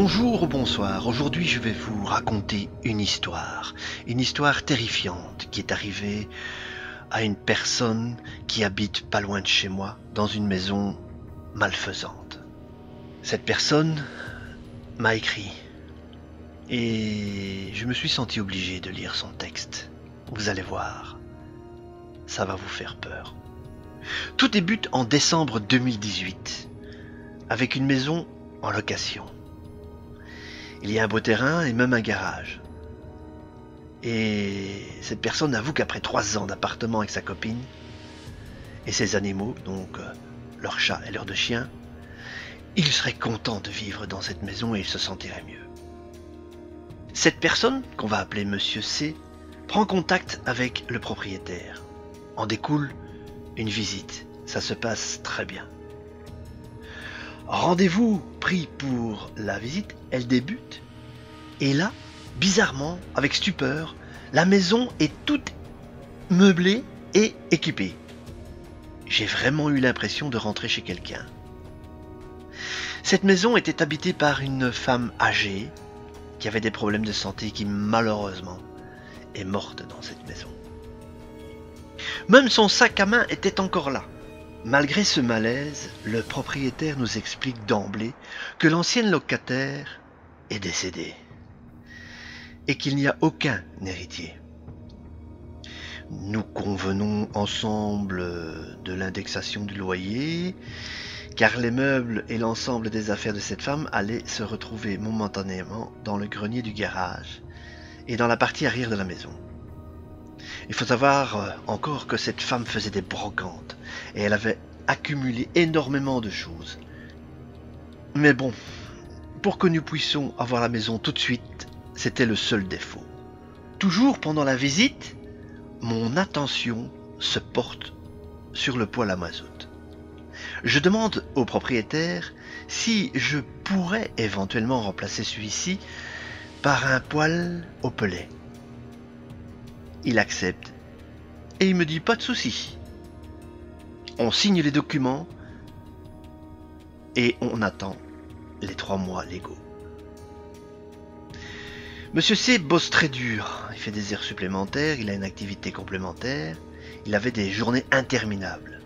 Bonjour ou bonsoir, aujourd'hui je vais vous raconter une histoire terrifiante qui est arrivée à une personne qui habite pas loin de chez moi, dans une maison malfaisante. Cette personne m'a écrit et je me suis senti obligé de lire son texte. Vous allez voir, ça va vous faire peur. Tout débute en décembre 2018, avec une maison en location. Il y a un beau terrain et même un garage. Et cette personne avoue qu'après 3 ans d'appartement avec sa copine et ses animaux, donc leur chat et leurs 2 chiens, il serait content de vivre dans cette maison et il se sentirait mieux. Cette personne, qu'on va appeler Monsieur C, prend contact avec le propriétaire. En découle une visite. Ça se passe très bien. Rendez-vous pris pour la visite, elle débute. Et là, bizarrement, avec stupeur, la maison est toute meublée et équipée. J'ai vraiment eu l'impression de rentrer chez quelqu'un. Cette maison était habitée par une femme âgée qui avait des problèmes de santé qui malheureusement est morte dans cette maison. Même son sac à main était encore là. Malgré ce malaise, le propriétaire nous explique d'emblée que l'ancienne locataire est décédée et qu'il n'y a aucun héritier. Nous convenons ensemble de l'indexation du loyer, car les meubles et l'ensemble des affaires de cette femme allaient se retrouver momentanément dans le grenier du garage et dans la partie arrière de la maison. Il faut savoir encore que cette femme faisait des brocantes et elle avait accumulé énormément de choses. Mais bon, pour que nous puissions avoir la maison tout de suite, c'était le seul défaut. Toujours pendant la visite, mon attention se porte sur le poêle à mazout. Je demande au propriétaire si je pourrais éventuellement remplacer celui-ci par un poêle au pellet. Il accepte et il me dit pas de souci. On signe les documents et on attend les 3 mois légaux. Monsieur C bosse très dur, il fait des heures supplémentaires, il a une activité complémentaire, il avait des journées interminables.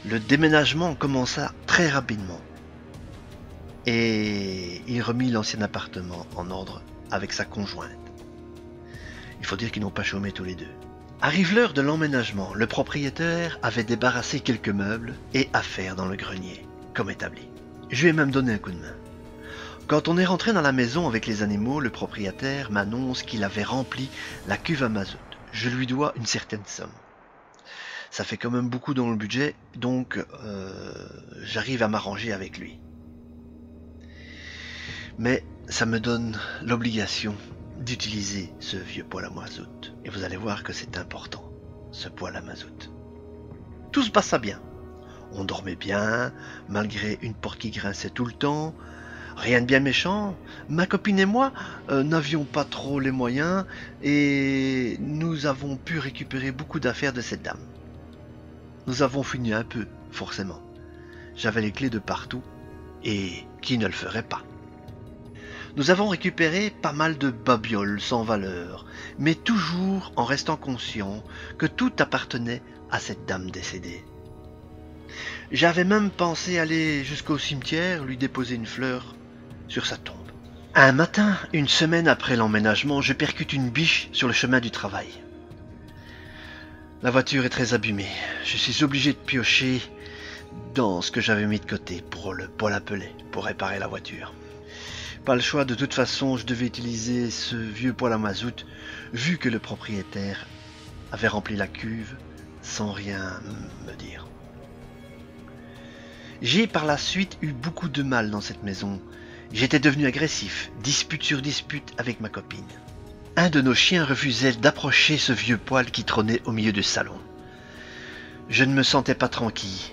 Le déménagement commença très rapidement et il remit l'ancien appartement en ordre avec sa conjointe. Il faut dire qu'ils n'ont pas chômé tous les deux. Arrive l'heure de l'emménagement, le propriétaire avait débarrassé quelques meubles et affaires dans le grenier, comme établi. Je lui ai même donné un coup de main. Quand on est rentré dans la maison avec les animaux, le propriétaire m'annonce qu'il avait rempli la cuve à mazout. Je lui dois une certaine somme. Ça fait quand même beaucoup dans le budget, donc j'arrive à m'arranger avec lui. Mais ça me donne l'obligation d'utiliser ce vieux poêle à mazout. Et vous allez voir que c'est important, ce poêle à mazout. Tout se passa bien. On dormait bien, malgré une porte qui grinçait tout le temps. Rien de bien méchant. Ma copine et moi n'avions pas trop les moyens et nous avons pu récupérer beaucoup d'affaires de cette dame. Nous avons fini un peu, forcément. J'avais les clés de partout et qui ne le ferait pas. Nous avons récupéré pas mal de babioles sans valeur, mais toujours en restant conscient que tout appartenait à cette dame décédée. J'avais même pensé aller jusqu'au cimetière lui déposer une fleur sur sa tombe. Un matin, une semaine après l'emménagement, je percute une biche sur le chemin du travail. La voiture est très abîmée. Je suis obligé de piocher dans ce que j'avais mis de côté pour le poêle à pellet, pour réparer la voiture. Pas le choix, de toute façon, je devais utiliser ce vieux poêle à mazout, vu que le propriétaire avait rempli la cuve sans rien me dire. J'ai par la suite eu beaucoup de mal dans cette maison. J'étais devenu agressif, dispute sur dispute avec ma copine. Un de nos chiens refusait d'approcher ce vieux poêle qui trônait au milieu du salon. Je ne me sentais pas tranquille.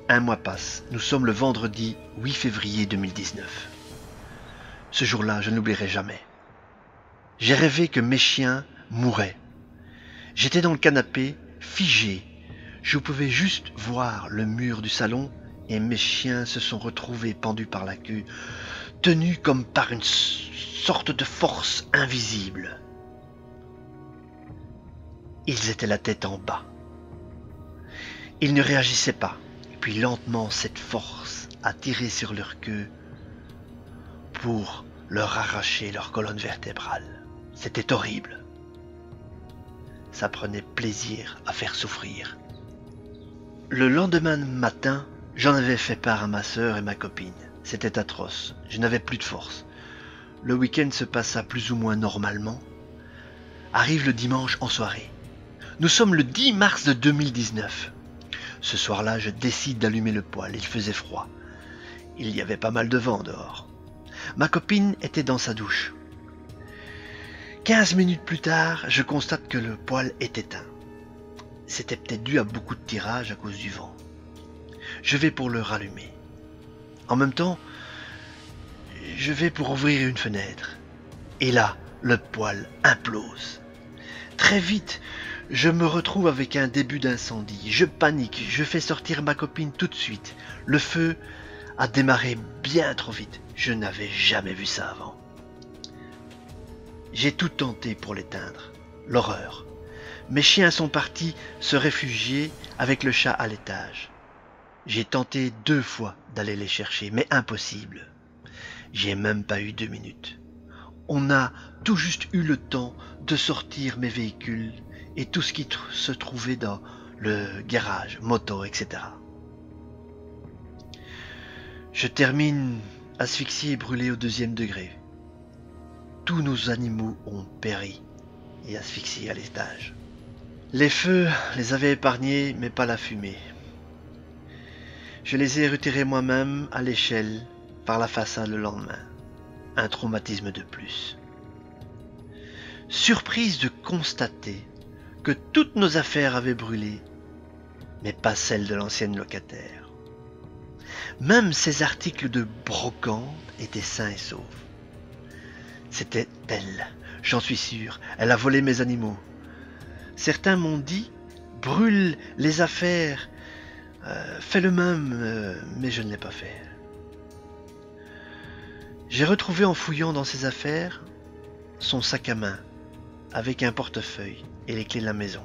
1 mois passe, nous sommes le vendredi 8 février 2019. Ce jour-là, je n'oublierai jamais. J'ai rêvé que mes chiens mouraient. J'étais dans le canapé, figé. Je pouvais juste voir le mur du salon et mes chiens se sont retrouvés pendus par la queue, tenus comme par une sorte de force invisible. Ils étaient la tête en bas. Ils ne réagissaient pas, puis lentement cette force a tiré sur leur queue pour leur arracher leur colonne vertébrale. C'était horrible. Ça prenait plaisir à faire souffrir. Le lendemain matin, j'en avais fait part à ma sœur et ma copine. C'était atroce, je n'avais plus de force. Le week-end se passa plus ou moins normalement. Arrive le dimanche en soirée. Nous sommes le 10 mars de 2019. Ce soir-là, je décide d'allumer le poêle, il faisait froid. Il y avait pas mal de vent dehors. Ma copine était dans sa douche. 15 minutes plus tard, je constate que le poêle est éteint. C'était peut-être dû à beaucoup de tirages à cause du vent. Je vais pour le rallumer. En même temps, je vais pour ouvrir une fenêtre. Et là, le poêle implose. Très vite, je me retrouve avec un début d'incendie. Je panique, je fais sortir ma copine tout de suite. Le feu a démarré bien trop vite. Je n'avais jamais vu ça avant. J'ai tout tenté pour l'éteindre. L'horreur. Mes chiens sont partis se réfugier avec le chat à l'étage. J'ai tenté 2 fois d'aller les chercher, mais impossible. J'ai même pas eu 2 minutes. On a tout juste eu le temps de sortir mes véhicules et tout ce qui se trouvait dans le garage, moto, etc. Je termine asphyxié et brûlé au 2e degré. Tous nos animaux ont péri et asphyxié à l'étage. Les feux les avaient épargnés, mais pas la fumée. Je les ai retirés moi-même à l'échelle par la façade le lendemain. Un traumatisme de plus. Surprise de constater que toutes nos affaires avaient brûlé, mais pas celles de l'ancienne locataire. Même ses articles de brocante étaient sains et saufs. C'était elle, j'en suis sûr, elle a volé mes animaux. Certains m'ont dit, brûle les affaires, fais le même, mais je ne l'ai pas fait. J'ai retrouvé en fouillant dans ses affaires son sac à main avec un portefeuille et les clés de la maison.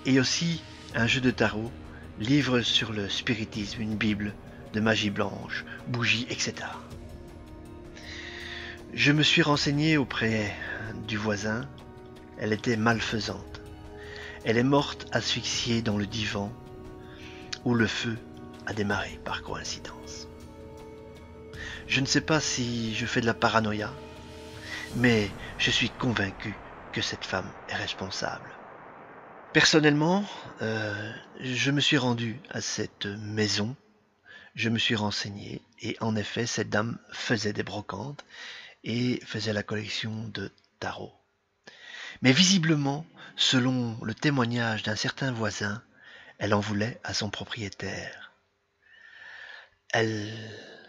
Et aussi un jeu de tarot, livre sur le spiritisme, une bible de magie blanche, bougies, etc. Je me suis renseigné auprès du voisin. Elle était malfaisante. Elle est morte asphyxiée dans le divan où le feu a démarré par coïncidence. Je ne sais pas si je fais de la paranoïa, mais je suis convaincu que cette femme est responsable. Personnellement, je me suis rendu à cette maison, je me suis renseigné et en effet, cette dame faisait des brocantes et faisait la collection de tarot. Mais visiblement, selon le témoignage d'un certain voisin, elle en voulait à son propriétaire. Elle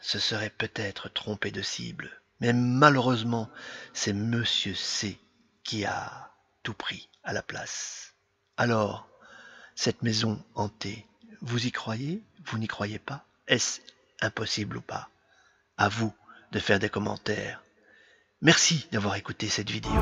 se serait peut-être trompée de cible, mais malheureusement, c'est Monsieur C qui a tout pris à la place. Alors, cette maison hantée, vous y croyez? Vous n'y croyez pas? Est-ce impossible ou pas? À vous de faire des commentaires. Merci d'avoir écouté cette vidéo.